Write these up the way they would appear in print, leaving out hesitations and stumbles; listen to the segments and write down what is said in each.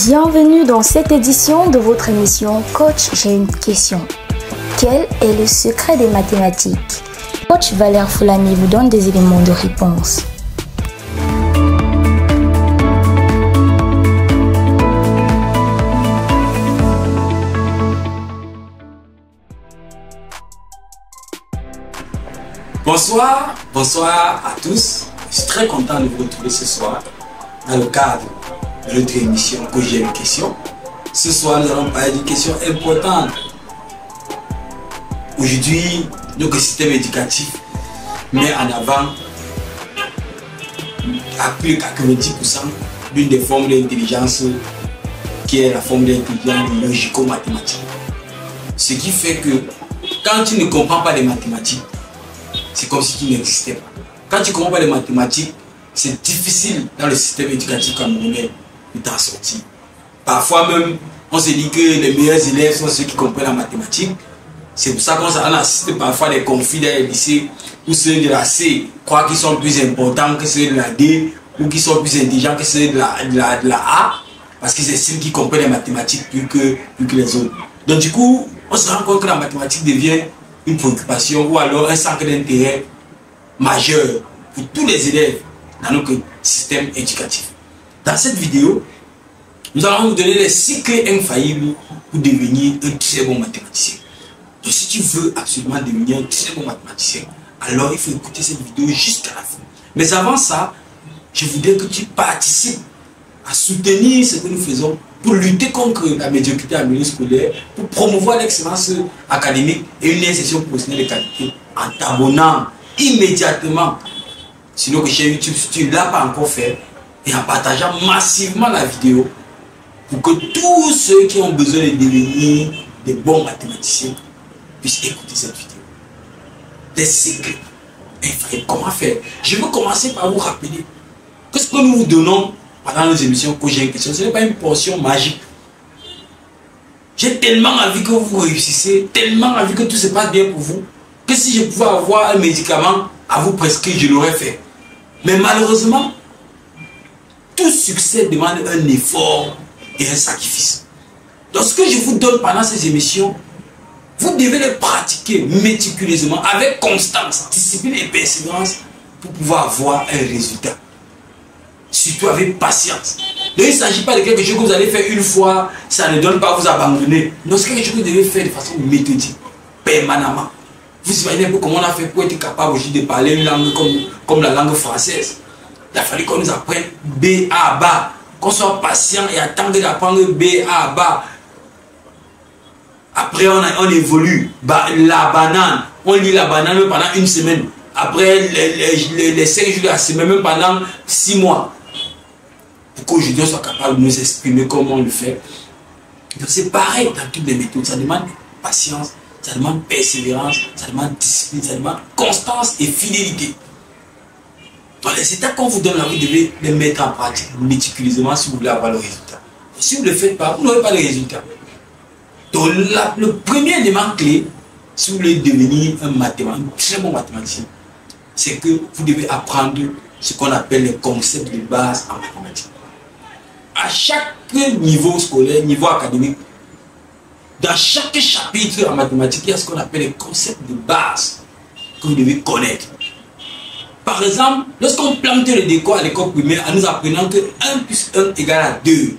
Bienvenue dans cette édition de votre émission Coach, j'ai une question. Quel est le secret des mathématiques? Coach Valère Foulani vous donne des éléments de réponse. Bonsoir à tous. Je suis très content de vous retrouver ce soir dans le cadre de notre émission Coach, j'ai une question. Ce soir, nous allons parler d'une question importante. Aujourd'hui, notre système éducatif met en avant à plus de 90% l'une des formes d'intelligence qui est la forme d'intelligence logico-mathématique. Ce qui fait que quand tu ne comprends pas les mathématiques, c'est comme si tu n'existais pas. Quand tu ne comprends pas les mathématiques, c'est difficile dans le système éducatif camerounais de t'en sortir. Parfois même, on se dit que les meilleurs élèves sont ceux qui comprennent la mathématique. C'est pour ça qu'on assiste parfois à des conflits dans les lycées où ceux de la C croient qu'ils sont plus importants que ceux de la D ou qu'ils sont plus intelligents que ceux de la A parce qu'ils estiment qu'ils comprennent les mathématiques plus que les autres. Donc du coup, on se rend compte que la mathématique devient une préoccupation ou alors un centre d'intérêt majeur pour tous les élèves dans notre système éducatif. Dans cette vidéo, nous allons vous donner les 6 clés infaillibles pour devenir un très bon mathématicien. Donc si tu veux absolument devenir un très bon mathématicien, alors il faut écouter cette vidéo jusqu'à la fin. Mais avant ça, je voudrais que tu participes à soutenir ce que nous faisons pour lutter contre la médiocrité en milieu scolaire, pour promouvoir l'excellence académique et une insertion professionnelle de qualité en t'abonnant immédiatement sur notre chaîne YouTube si tu ne l'as pas encore fait et en partageant massivement la vidéo pour que tous ceux qui ont besoin de devenir des bons mathématiciens puissent écouter cette vidéo. Des cycles. Comment faire? Je veux commencer par vous rappeler que ce que nous vous donnons pendant nos émissions Coach, j'ai une question, ce n'est pas une portion magique. J'ai tellement envie que vous réussissez, tellement envie que tout se passe bien pour vous, que si je pouvais avoir un médicament à vous prescrire, je l'aurais fait. Mais malheureusement, tout succès demande un effort et un sacrifice. Donc ce que je vous donne pendant ces émissions, vous devez les pratiquer méticuleusement, avec constance, discipline et persévérance pour pouvoir avoir un résultat. Surtout avec patience. Donc il ne s'agit pas de quelque chose que vous allez faire une fois, ça ne donne pas à vous abandonner. Non, c'est quelque chose que vous devez faire de façon méthodique, permanemment. Vous imaginez un peu comment on a fait pour être capable aujourd'hui de parler une langue comme la langue française. Il a fallu qu'on nous apprenne B, A, bas, qu'on soit patient et attendre d'apprendre B, A, bas. Après on évolue, la banane, on lit la banane pendant une semaine. Après les 5 jours de la semaine, même pendant 6 mois. Pour qu'aujourd'hui on soit capable de nous exprimer comment on le fait. Donc c'est pareil dans toutes les méthodes, ça demande patience, ça demande persévérance, ça demande discipline, ça demande constance et fidélité. Donc les étapes qu'on vous donne là, vous devez les mettre en pratique méticuleusement si vous voulez avoir le résultat. Si vous ne le faites pas, vous n'aurez pas le résultat. Donc le premier élément clé, si vous voulez devenir un très bon mathématicien, c'est que vous devez apprendre ce qu'on appelle les concepts de base en mathématiques. À chaque niveau scolaire, niveau académique, dans chaque chapitre en mathématiques, il y a ce qu'on appelle les concepts de base que vous devez connaître. Par exemple, lorsqu'on plante le décor à l'école primaire en nous apprenant que 1 plus 1 égale à 2,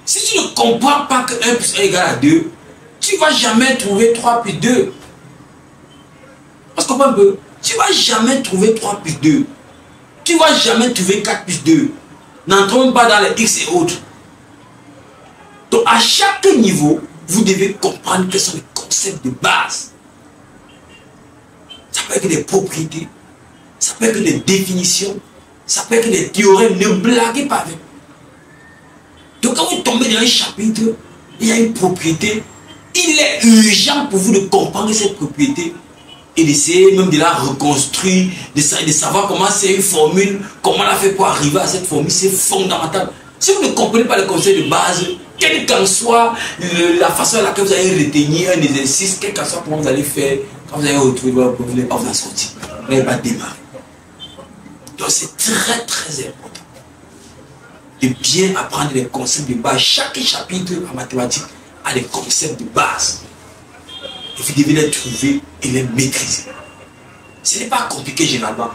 si tu ne comprends pas que 1 plus 1 égale à 2, tu ne vas jamais trouver 3 plus 2. Parce qu'on comprend un peu, tu ne vas jamais trouver 3 plus 2. Tu ne vas jamais trouver 4 plus 2. N'entrons pas dans les X et autres. Donc à chaque niveau, vous devez comprendre quels sont les concepts de base. Ça peut être des propriétés, ça peut être des définitions, ça peut être des théorèmes. Ne blaguez pas avec. Donc quand vous tombez dans un chapitre, il y a une propriété, il est urgent pour vous de comprendre cette propriété et d'essayer même de la reconstruire, de savoir comment c'est une formule, comment on a fait pour arriver à cette formule, c'est fondamental. Si vous ne comprenez pas le concept de base, quelle qu'en soit la façon à laquelle vous allez retenir un exercice, quel qu'en soit comment vous allez faire, quand vous allez retrouver votre problème, vous n'allez pas vous en sortir, vous n'allez pas démarrer. Donc c'est très très important. de bien apprendre les concepts de base. Chaque chapitre en mathématiques a des concepts de base. Et vous devez les trouver et les maîtriser. Ce n'est pas compliqué généralement.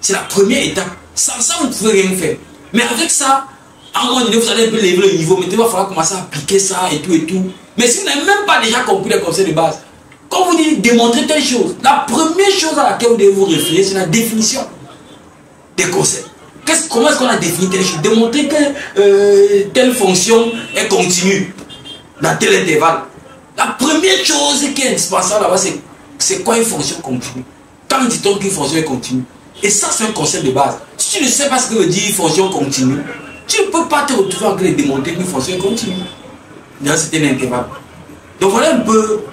C'est la première étape. Sans ça, vous ne pouvez rien faire. Mais avec ça, à un moment donné, vous allez lever le niveau. Maintenant, il va falloir commencer à appliquer ça et tout et tout. Mais si vous n'avez même pas déjà compris les concepts de base, quand vous dites démontrer telle chose, la première chose à laquelle vous devez vous référer, c'est la définition des concepts. Comment est-ce qu'on a défini telle chose? Démontrer que telle fonction est continue dans tel intervalle. La première chose qui est indispensable là-bas, c'est quoi une fonction continue? Quand dit-on qu'une fonction est continue? Et ça, c'est un concept de base. Si tu ne sais pas ce que veut dire fonction continue, tu ne peux pas te retrouver en train de démontrer qu'une fonction est continue dans cet intervalle. Donc voilà un peu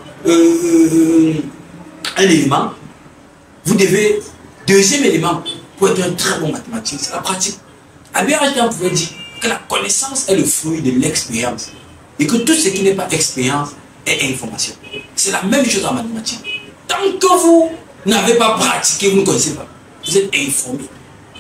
un élément. Vous devez, deuxième élément, pour être un très bon mathématicien, c'est la pratique. Albert Einstein pouvait dire que la connaissance est le fruit de l'expérience et que tout ce qui n'est pas expérience est information. C'est la même chose en mathématiques. Tant que vous n'avez pas pratiqué, vous ne connaissez pas. Vous êtes informé.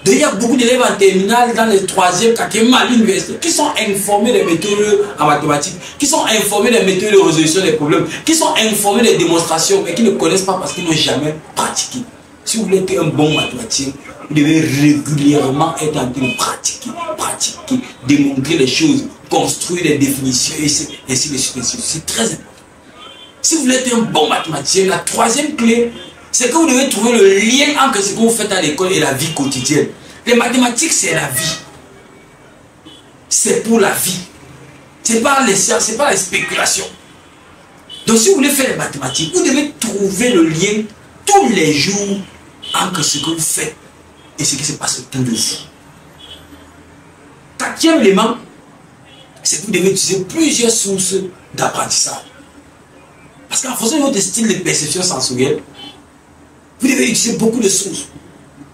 Il y a beaucoup d'élèves en terminale, dans les 3e, 4e, à l'université, qui sont informés des méthodes en mathématiques, qui sont informés des méthodes de résolution des problèmes, qui sont informés des démonstrations, mais qui ne connaissent pas parce qu'ils n'ont jamais pratiqué. Si vous voulez être un bon mathématicien, vous devez régulièrement être en train de pratiquer, démontrer les choses, construire des définitions, et ainsi de suite. C'est très important. Si vous voulez être un bon mathématicien, la troisième clé, c'est que vous devez trouver le lien entre ce que vous faites à l'école et la vie quotidienne. Les mathématiques, c'est la vie. C'est pour la vie. Ce n'est pas les sciences, ce n'est pas la spéculation. Donc si vous voulez faire les mathématiques, vous devez trouver le lien tous les jours entre ce que vous faites et ce qui se passe autour de vous. Quatrième élément, c'est que vous devez utiliser plusieurs sources d'apprentissage. Parce qu'en fonction de votre style de perception sensorielle, vous devez utiliser beaucoup de sources.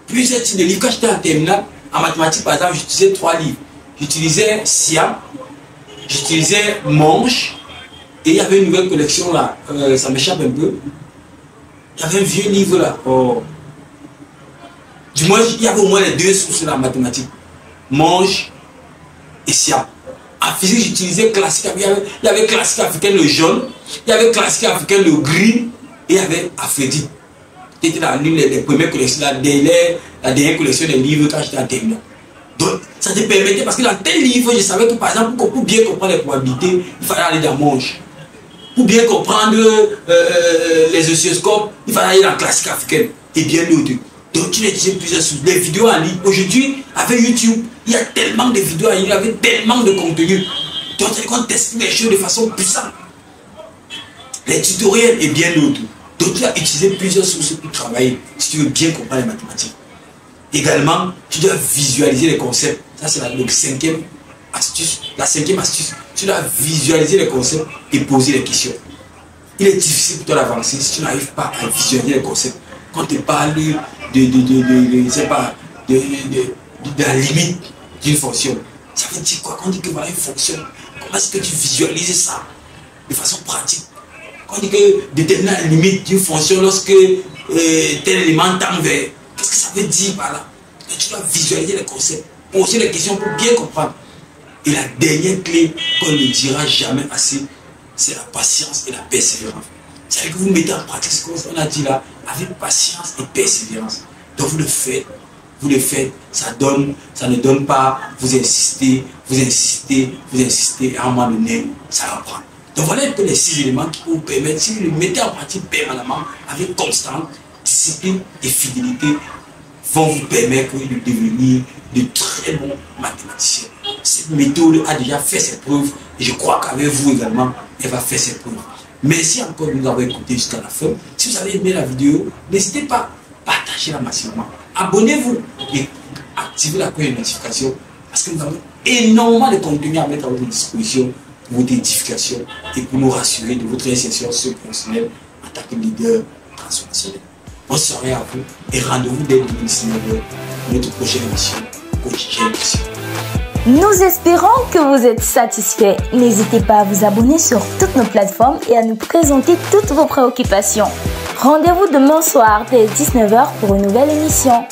Plusieurs types de livres. Quand j'étais en terminale, en mathématiques par exemple, j'utilisais 3 livres. J'utilisais Siam, j'utilisais Monge, et il y avait une nouvelle collection là, ça m'échappe un peu. Il y avait un vieux livre là. Oh. Du moins, il y avait au moins les 2 sources là en mathématiques. Monge et Siam. En physique, j'utilisais classique. Il y avait classique africain le jaune, il y avait classique africain le gris, et il y avait Afredi. C'était dans l'une des premières collections, la dernière collection des livres quand j'étais en terminale. Donc, ça te permettait, parce que dans tel livre, je savais que par exemple, pour bien comprendre les probabilités, il fallait aller dans Monge. Pour bien comprendre les oscilloscopes, il fallait aller dans la classique africaine, et bien d'autres. Donc, tu utilisais plusieurs sources. Les vidéos en ligne. Aujourd'hui, avec YouTube, il y a tellement de vidéos en ligne, il y avait tellement de contenu. Donc, on t'explique les choses de façon puissante. Les tutoriels et bien d'autres. Donc, tu dois utiliser plusieurs sources pour travailler si tu veux bien comprendre les mathématiques. Également, tu dois visualiser les concepts. Ça, c'est la 5e astuce. La 5e astuce, tu dois visualiser les concepts et poser les questions. Il est difficile pour toi d'avancer si tu n'arrives pas à visualiser les concepts. Quand tu parles de la limite d'une fonction, ça veut dire quoi? Quand on dit que voilà une fonction, comment est-ce que tu visualises ça de façon pratique? Quand on dit que déterminer la limite d'une fonction lorsque tel élément tend vers, qu'est-ce que ça veut dire par là? Donc, tu dois visualiser les concepts, poser les questions pour bien comprendre. Et la dernière clé qu'on ne dira jamais assez, c'est la patience et la persévérance. C'est-à-dire que vous mettez en pratique ce qu'on a dit là, avec patience et persévérance. Donc vous le faites, ça ne donne pas, vous insistez, et à un moment donné, ça va prendre. Donc voilà un peu les 6 éléments qui vous permettent, si vous le mettez en pratique permanemment, avec constance, discipline et fidélité, vont vous permettre de devenir de très bons mathématiciens. Cette méthode a déjà fait ses preuves et je crois qu'avec vous également, elle va faire ses preuves. Merci encore de nous avoir écouté jusqu'à la fin. Si vous avez aimé la vidéo, n'hésitez pas à partager-la massivement. Abonnez-vous et activez la cloche de notification parce que nous avons énormément de contenu à mettre à votre disposition pour votre édification et pour nous rassurer de votre insertion socio-professionnelle en tant que leader transformationnel. Bonne soirée à vous et rendez-vous dès le 19h pour notre prochaine émission. Coach, j'ai une question. Nous espérons que vous êtes satisfaits. N'hésitez pas à vous abonner sur toutes nos plateformes et à nous présenter toutes vos préoccupations. Rendez-vous demain soir dès 19h pour une nouvelle émission.